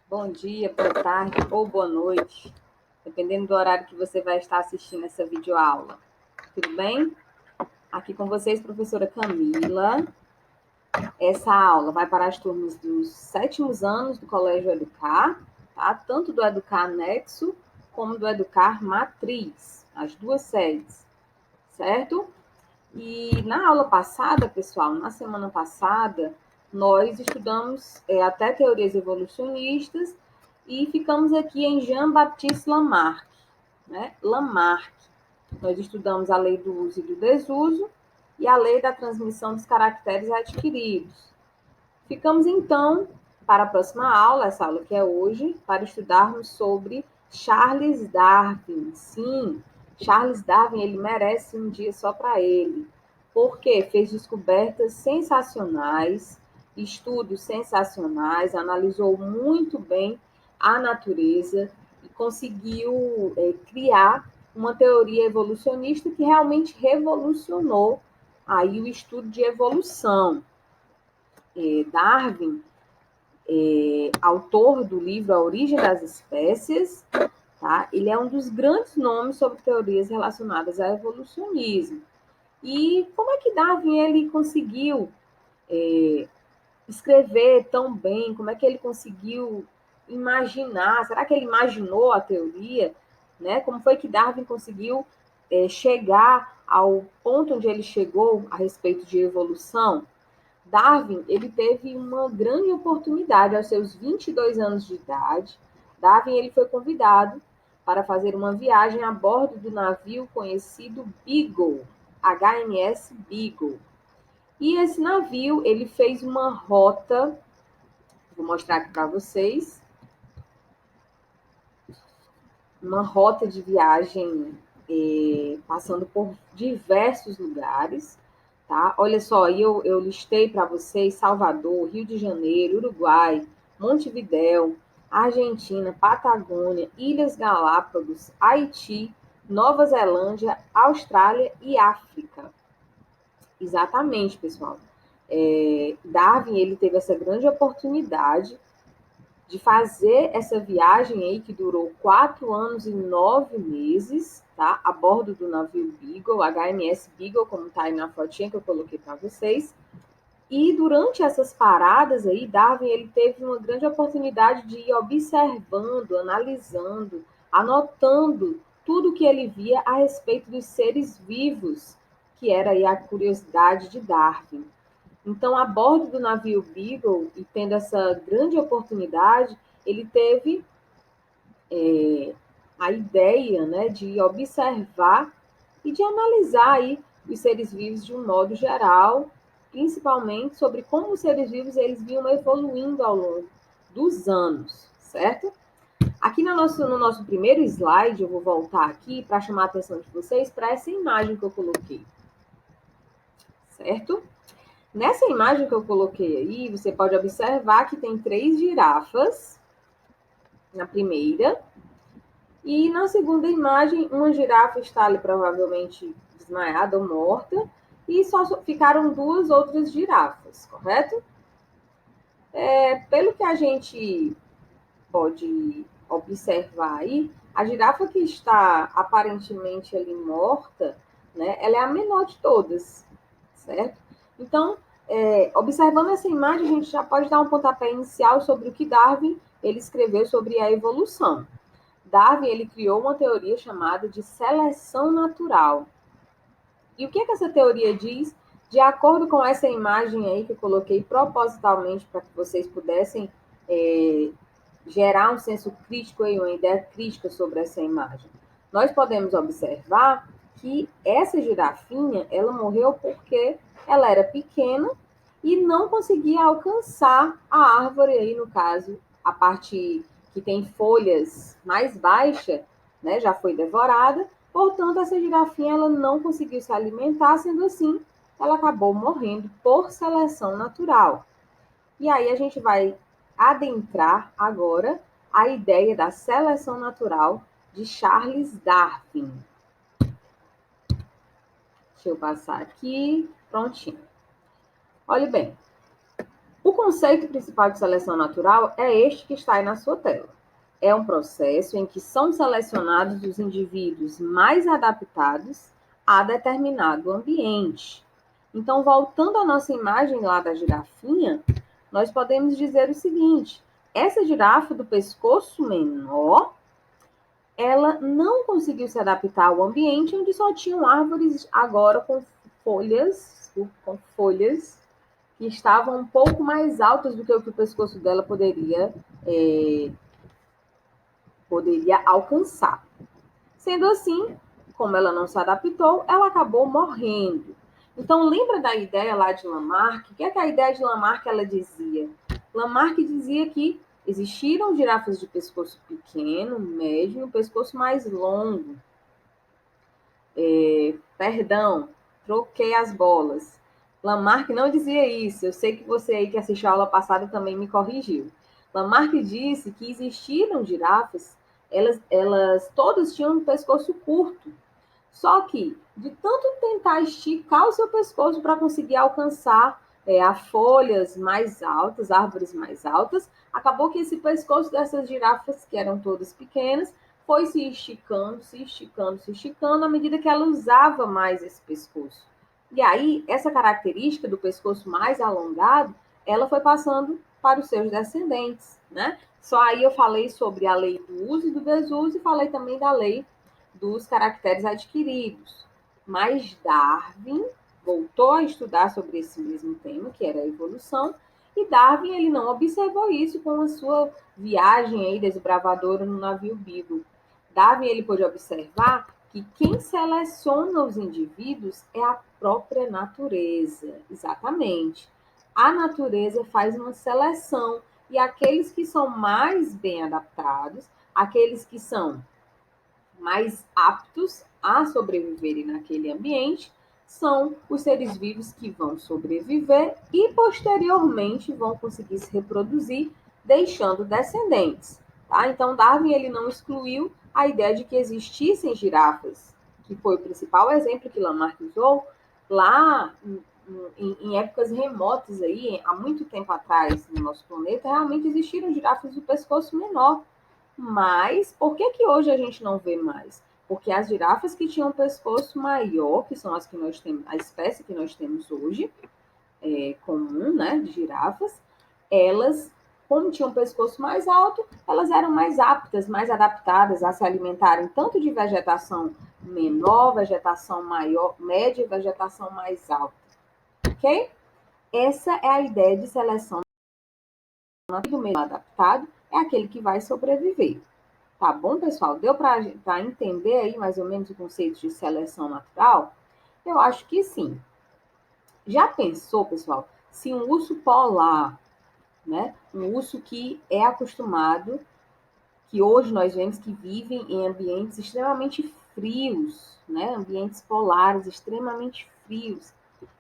Bom dia, boa tarde ou boa noite, dependendo do horário que você vai estar assistindo essa videoaula. Tudo bem? Aqui com vocês, professora Camila. Essa aula vai para as turmas dos 7º anos do Colégio Educar, tá? Tanto do Educar Anexo como do Educar Matriz, as duas séries, certo? E na aula passada, pessoal, na semana passada, nós estudamos até teorias evolucionistas e ficamos aqui em Jean-Baptiste Lamarck, né? Lamarck. Nós estudamos a lei do uso e do desuso e a lei da transmissão dos caracteres adquiridos. Ficamos, então, para a próxima aula, essa aula que é hoje, para estudarmos sobre Charles Darwin. Sim, Charles Darwin, ele merece um dia só para ele, porque fez descobertas sensacionais, estudos sensacionais, analisou muito bem a natureza e conseguiu criar uma teoria evolucionista que realmente revolucionou aí o estudo de evolução. Darwin, autor do livro A Origem das Espécies, tá? Ele é um dos grandes nomes sobre teorias relacionadas ao evolucionismo. E como é que Darwin ele conseguiu escrever tão bem? Como é que ele conseguiu imaginar? Será que ele imaginou a teoria? Né? Como foi que Darwin conseguiu chegar ao ponto onde ele chegou a respeito de evolução? Darwin, ele teve uma grande oportunidade aos seus 22 anos de idade. Darwin, ele foi convidado para fazer uma viagem a bordo do navio conhecido Beagle, HMS Beagle. E esse navio, ele fez uma rota, vou mostrar aqui para vocês, uma rota de viagem passando por diversos lugares, tá? Olha só, eu listei para vocês Salvador, Rio de Janeiro, Uruguai, Montevidéu, Argentina, Patagônia, Ilhas Galápagos, Haiti, Nova Zelândia, Austrália e África. Exatamente, pessoal. Darwin, ele teve essa grande oportunidade de fazer essa viagem aí que durou 4 anos e 9 meses, tá? A bordo do navio Beagle, HMS Beagle, como tá aí na fotinha que eu coloquei para vocês. E durante essas paradas aí, Darwin ele teve uma grande oportunidade de ir observando, analisando, anotando tudo que ele via a respeito dos seres vivos, que era aí a curiosidade de Darwin. Então, a bordo do navio Beagle, e tendo essa grande oportunidade, ele teve a ideia, né, de observar e de analisar aí os seres vivos de um modo geral, principalmente sobre como os seres vivos eles vinham evoluindo ao longo dos anos, certo? Aqui no nosso primeiro slide, eu vou voltar aqui para chamar a atenção de vocês para essa imagem que eu coloquei, certo? Nessa imagem que eu coloquei aí, você pode observar que tem 3 girafas na primeira, e na segunda imagem, uma girafa está ali provavelmente desmaiada ou morta, e só ficaram 2 outras girafas, correto? Pelo que a gente pode observar aí, a girafa que está aparentemente ali morta, né, ela é a menor de todas, certo? Então, observando essa imagem, a gente já pode dar um pontapé inicial sobre o que Darwin ele escreveu sobre a evolução. Darwin ele criou uma teoria chamada de seleção natural. E o que essa teoria diz? De acordo com essa imagem aí que eu coloquei propositalmente para que vocês pudessem gerar um senso crítico e uma ideia crítica sobre essa imagem. Nós podemos observar que essa girafinha, ela morreu porque ela era pequena e não conseguia alcançar a árvore aí, no caso, a parte que tem folhas mais baixa, né, já foi devorada, portanto, essa girafinha ela não conseguiu se alimentar, sendo assim, ela acabou morrendo por seleção natural. E aí a gente vai adentrar agora a ideia da seleção natural de Charles Darwin. Deixa eu passar aqui, prontinho. Olhe bem, O conceito principal de seleção natural é este que está aí na sua tela. É um processo em que são selecionados os indivíduos mais adaptados a determinado ambiente. Então, voltando à nossa imagem lá da girafinha, nós podemos dizer o seguinte: essa girafa do pescoço menor, ela não conseguiu se adaptar ao ambiente onde só tinham árvores agora com folhas que estavam um pouco mais altas do que o pescoço dela poderia alcançar. Sendo assim, como ela não se adaptou, ela acabou morrendo. Então, lembra da ideia lá de Lamarck? O que é que a ideia de Lamarck ela dizia? Lamarck dizia que existiram girafas de pescoço pequeno, médio e um pescoço mais longo. Perdão, troquei as bolas. Lamarck não dizia isso. Eu sei que você aí que assistiu a aula passada também me corrigiu. Lamarck disse que existiram girafas, elas todas tinham um pescoço curto. Só que, de tanto tentar esticar o seu pescoço para conseguir alcançar a folhas mais altas, árvores mais altas, acabou que esse pescoço dessas girafas, que eram todas pequenas, foi se esticando, se esticando, se esticando, à medida que ela usava mais esse pescoço. E aí, essa característica do pescoço mais alongado, ela foi passando para os seus descendentes, né? Só aí eu falei sobre a lei do uso e do desuso e falei também da lei dos caracteres adquiridos. Mas Darwin voltou a estudar sobre esse mesmo tema, que era a evolução, e Darwin ele não observou isso com a sua viagem aí desbravadora no navio Beagle. Darwin ele pôde observar que quem seleciona os indivíduos é a própria natureza, exatamente. A natureza faz uma seleção e aqueles que são mais bem adaptados, aqueles que são mais aptos a sobreviverem naquele ambiente, são os seres vivos que vão sobreviver e posteriormente vão conseguir se reproduzir, deixando descendentes. Tá? Então, Darwin ele não excluiu a ideia de que existissem girafas, que foi o principal exemplo que Lamarck usou lá em épocas remotas, aí, há muito tempo atrás no nosso planeta, realmente existiram girafas do pescoço menor. Mas por que que hoje a gente não vê mais? Porque as girafas que tinham pescoço maior, que são as que nós temos, a espécie que nós temos hoje, comum, né, de girafas, elas, como tinham um pescoço mais alto, elas eram mais aptas, mais adaptadas a se alimentarem tanto de vegetação menor, vegetação maior, média e vegetação mais alta. Ok? Essa é a ideia de seleção do meio adaptado, é aquele que vai sobreviver. Tá bom, pessoal? Deu para entender aí mais ou menos o conceito de seleção natural? Eu acho que sim. Já pensou, pessoal, se um urso polar, né, um urso que é acostumado, que hoje nós vemos que vivem em ambientes extremamente frios, né, ambientes polares extremamente frios.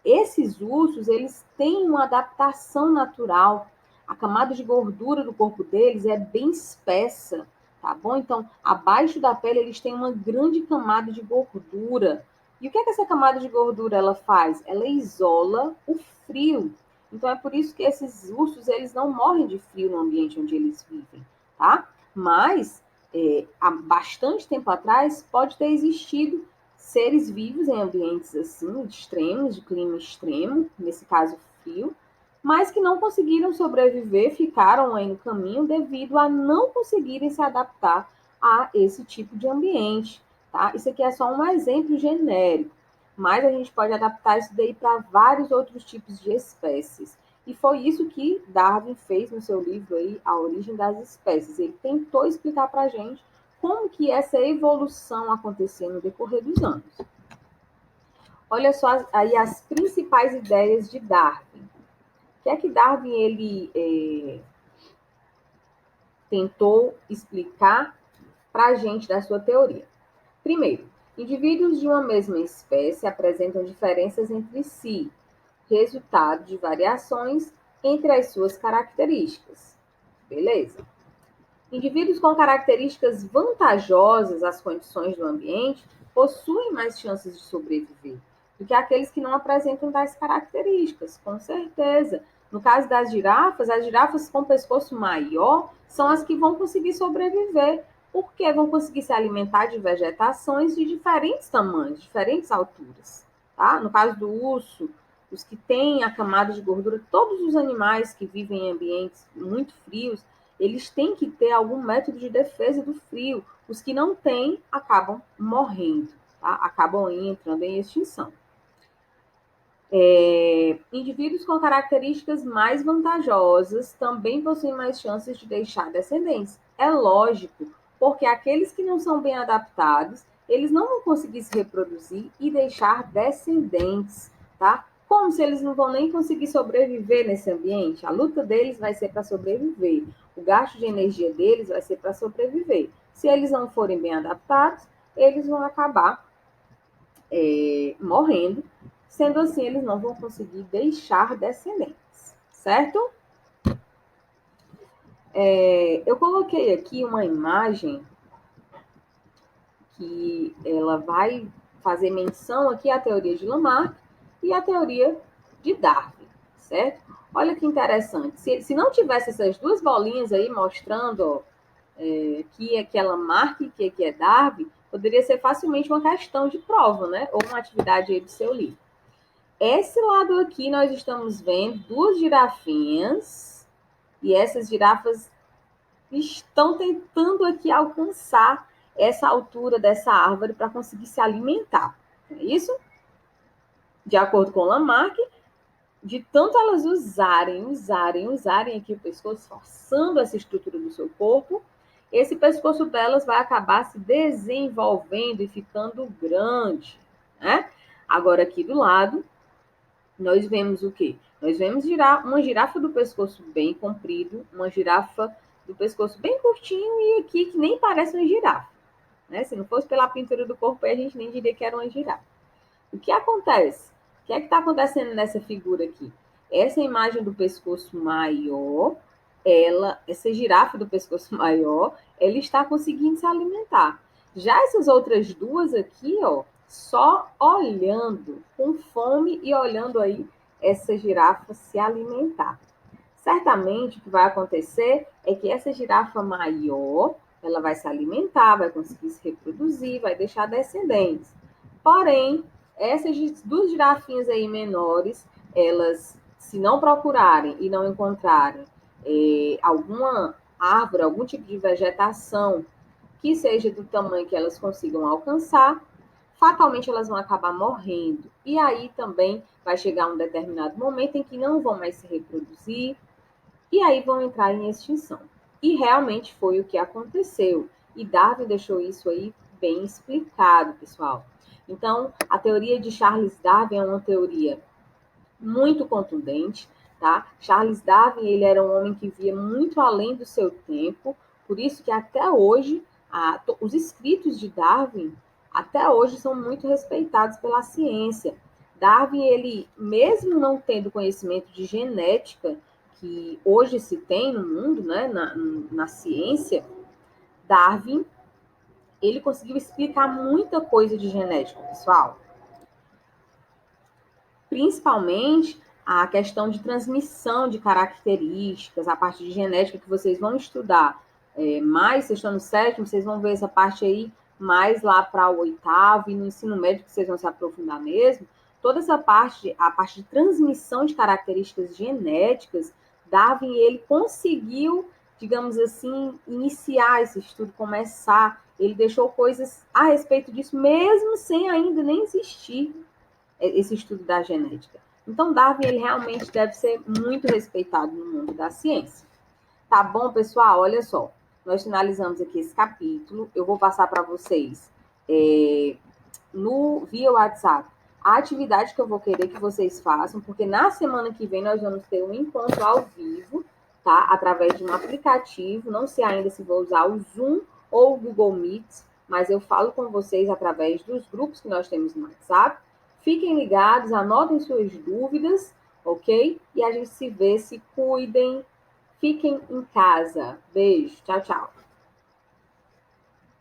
Esses ursos, eles têm uma adaptação natural. A camada de gordura do corpo deles é bem espessa, tá bom? Então, abaixo da pele, eles têm uma grande camada de gordura. E o que é que essa camada de gordura ela faz? Ela isola o frio. Então, é por isso que esses ursos, eles não morrem de frio no ambiente onde eles vivem, tá? Mas, há bastante tempo atrás, pode ter existido seres vivos em ambientes assim, extremos, de clima extremo, nesse caso frio, mas que não conseguiram sobreviver, ficaram aí no caminho devido a não conseguirem se adaptar a esse tipo de ambiente, tá? Isso aqui é só um exemplo genérico, mas a gente pode adaptar isso daí para vários outros tipos de espécies. E foi isso que Darwin fez no seu livro aí, A Origem das Espécies. Ele tentou explicar para a gente como que essa evolução aconteceu no decorrer dos anos. Olha só aí as principais ideias de Darwin. O que é que Darwin ele tentou explicar para a gente da sua teoria? Primeiro, indivíduos de uma mesma espécie apresentam diferenças entre si, resultado de variações entre as suas características. Beleza? Indivíduos com características vantajosas às condições do ambiente possuem mais chances de sobreviver do que aqueles que não apresentam tais características, com certeza. No caso das girafas, as girafas com pescoço maior são as que vão conseguir sobreviver, porque vão conseguir se alimentar de vegetações de diferentes tamanhos, diferentes alturas. Tá? No caso do urso, os que têm a camada de gordura, todos os animais que vivem em ambientes muito frios, eles têm que ter algum método de defesa do frio. Os que não têm acabam morrendo, tá? Acabam entrando em extinção. Indivíduos com características mais vantajosas também possuem mais chances de deixar descendentes. É lógico, porque aqueles que não são bem adaptados, eles não vão conseguir se reproduzir e deixar descendentes, tá? Como se eles não vão nem conseguir sobreviver nesse ambiente? A luta deles vai ser para sobreviver. O gasto de energia deles vai ser para sobreviver. Se eles não forem bem adaptados, eles vão acabar morrendo. Sendo assim, eles não vão conseguir deixar descendentes, certo? Eu coloquei aqui uma imagem que ela vai fazer menção aqui à teoria de Lamarck e à teoria de Darwin, certo? Olha que interessante. Se não tivesse essas duas bolinhas aí mostrando ó, que é Lamarck e que é Darwin, poderia ser facilmente uma questão de prova, né? Ou uma atividade aí do seu livro. Esse lado aqui nós estamos vendo duas girafinhas e essas girafas estão tentando aqui alcançar essa altura dessa árvore para conseguir se alimentar. É isso? De acordo com Lamarck, de tanto elas usarem aqui o pescoço, forçando essa estrutura do seu corpo, esse pescoço delas vai acabar se desenvolvendo e ficando grande, né? Agora aqui do lado, nós vemos o quê? Nós vemos uma girafa do pescoço bem comprido, uma girafa do pescoço bem curtinho e aqui que nem parece uma girafa. Né? Se não fosse pela pintura do corpo, a gente nem diria que era uma girafa. O que acontece? O que é que está acontecendo nessa figura aqui? Essa imagem do pescoço maior, essa girafa do pescoço maior, ela está conseguindo se alimentar. Já essas outras duas aqui, ó, só olhando, com fome e olhando aí essa girafa se alimentar. Certamente o que vai acontecer é que essa girafa maior, ela vai se alimentar, vai conseguir se reproduzir, vai deixar descendentes. Porém, essas duas girafinhas aí menores, elas, se não procurarem e não encontrarem alguma árvore, algum tipo de vegetação que seja do tamanho que elas consigam alcançar, fatalmente elas vão acabar morrendo. E aí também vai chegar um determinado momento em que não vão mais se reproduzir e aí vão entrar em extinção. E realmente foi o que aconteceu. E Darwin deixou isso aí bem explicado, pessoal. Então, a teoria de Charles Darwin é uma teoria muito contundente, tá? Charles Darwin, ele era um homem que via muito além do seu tempo, por isso que até hoje, os escritos de Darwin, até hoje, são muito respeitados pela ciência. Darwin, ele, mesmo não tendo conhecimento de genética, que hoje se tem no mundo, né, na ciência, Darwin, ele conseguiu explicar muita coisa de genética, pessoal. Principalmente a questão de transmissão de características, a parte de genética que vocês vão estudar mais, vocês estão no sétimo, vocês vão ver essa parte aí mais lá para o oitavo e no ensino médio que vocês vão se aprofundar mesmo. Toda essa parte, a parte de transmissão de características genéticas, Darwin, ele conseguiu, digamos assim, iniciar esse estudo, começar, ele deixou coisas a respeito disso, mesmo sem ainda nem existir esse estudo da genética. Então, Darwin, ele realmente deve ser muito respeitado no mundo da ciência. Tá bom, pessoal? Olha só, nós finalizamos aqui esse capítulo. Eu vou passar para vocês via WhatsApp a atividade que eu vou querer que vocês façam, porque na semana que vem nós vamos ter um encontro ao vivo, tá? Através de um aplicativo. Não sei ainda se vou usar o Zoom ou o Google Meet, mas eu falo com vocês através dos grupos que nós temos no WhatsApp. Fiquem ligados, anotem suas dúvidas, ok? E a gente se vê, se cuidem, fiquem em casa. Beijo, tchau, tchau.